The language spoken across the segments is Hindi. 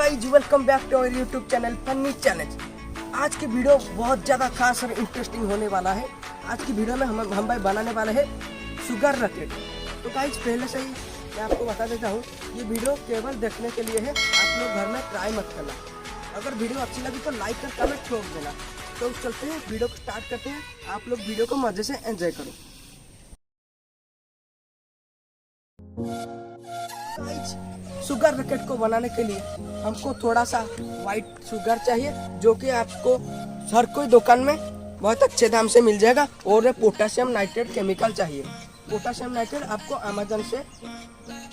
Guys welcome back to our YouTube channel funny challenge. आज की वीडियो बहुत ज़्यादा खास और इंटरेस्टिंग होने वाला है। आज की वीडियो में हम भाई बनाने वाले हैं शुगर रॉकेट। तो गाइज पहले से ही मैं आपको बता देता हूँ, ये वीडियो केवल देखने के लिए है। आप लोग घर में ट्राई मत करना। अगर वीडियो अच्छी लगी तो लाइक कर कमेंट ठोक देना। तो चलते हैं, वीडियो को स्टार्ट करते हैं। आप लोग वीडियो को मज़े से एंजॉय करो। शुगर रॉकेट को बनाने के लिए हमको थोड़ा सा वाइट शुगर चाहिए, जो कि आपको हर कोई दुकान में बहुत अच्छे दाम से मिल जाएगा। और पोटेशियम नाइट्रेट केमिकल चाहिए। पोटेशियम नाइट्रेट आपको अमेजन से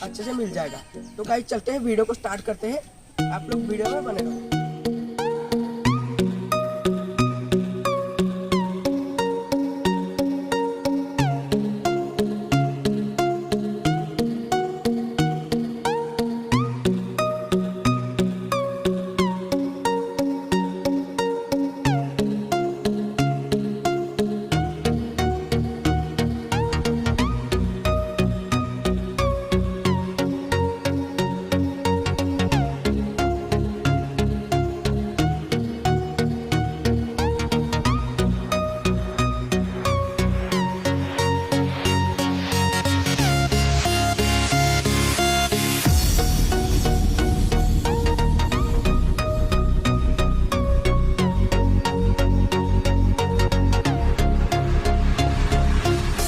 अच्छे से मिल जाएगा। तो गाइस चलते हैं, वीडियो को स्टार्ट करते हैं। आप लोग वीडियो में बने रहो।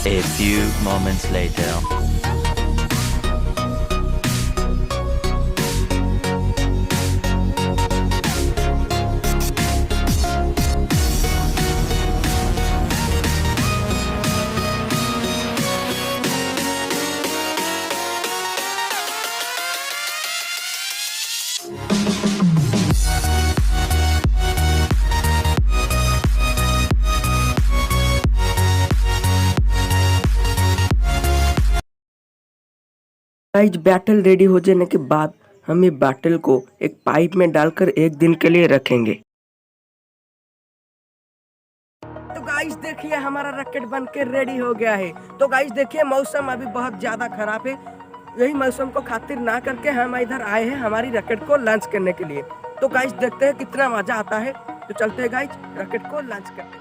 A few moments later. Guys battle ready हो जाने के बाद हम ये बैटल को एक पाइप में डालकर एक दिन के लिए रखेंगे। तो गाइस देखिए, हमारा रॉकेट बन के रेडी हो गया है। तो गाइस देखिए, मौसम अभी बहुत ज्यादा खराब है। यही मौसम को खातिर ना करके हम इधर आए हैं हमारी रॉकेट को लॉन्च करने के लिए। तो गाइस देखते हैं कितना मजा आता है। तो चलते हैं गाइस, रॉकेट को लॉन्च करते हैं।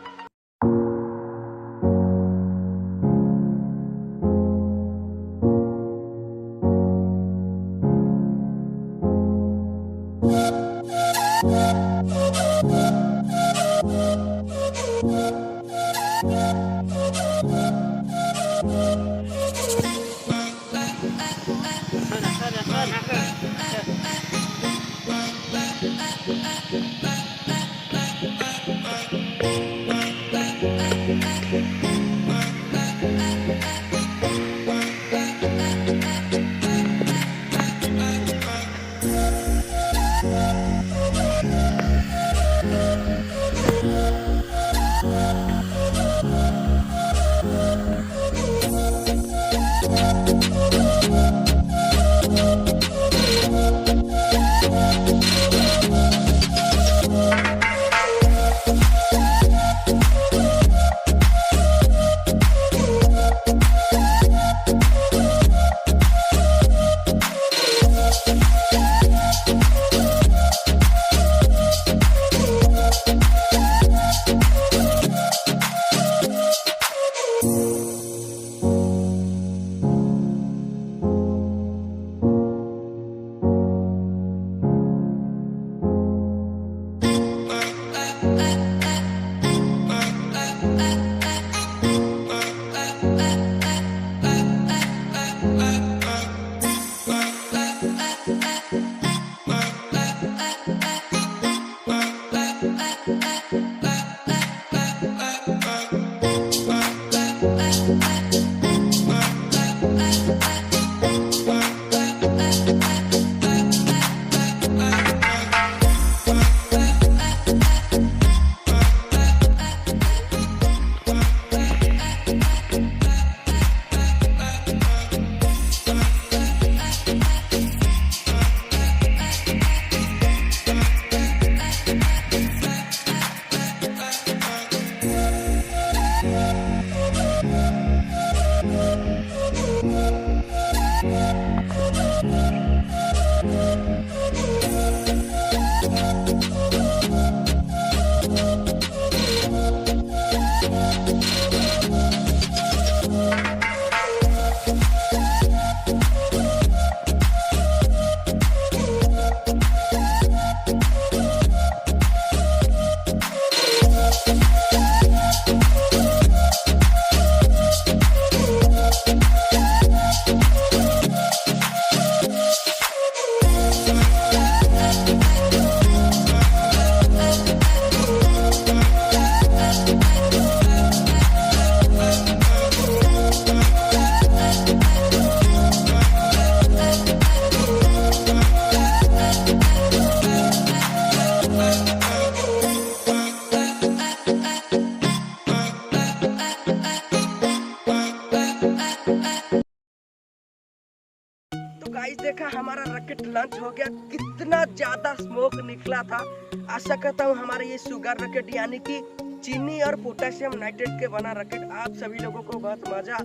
देखा हमारा रॉकेट लॉन्च हो गया, कितना ज्यादा स्मोक निकला था। आशा करता हूँ हमारे ये शुगर रॉकेट यानी कि चीनी और पोटेशियम नाइट्रेट के बना रॉकेट आप सभी लोगों को बहुत मजा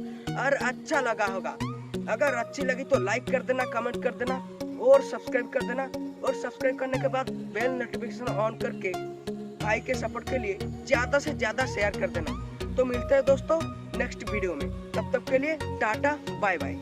और अच्छा लगा होगा। अगर अच्छी लगी तो लाइक कर देना, कमेंट कर देना और सब्सक्राइब कर देना। और सब्सक्राइब करने के बाद बेल नोटिफिकेशन ऑन करके भाई के सपोर्ट के लिए ज्यादा से ज्यादा शेयर कर देना। तो मिलते हैं दोस्तों नेक्स्ट वीडियो में, तब तक के लिए टाटा बाय बाय।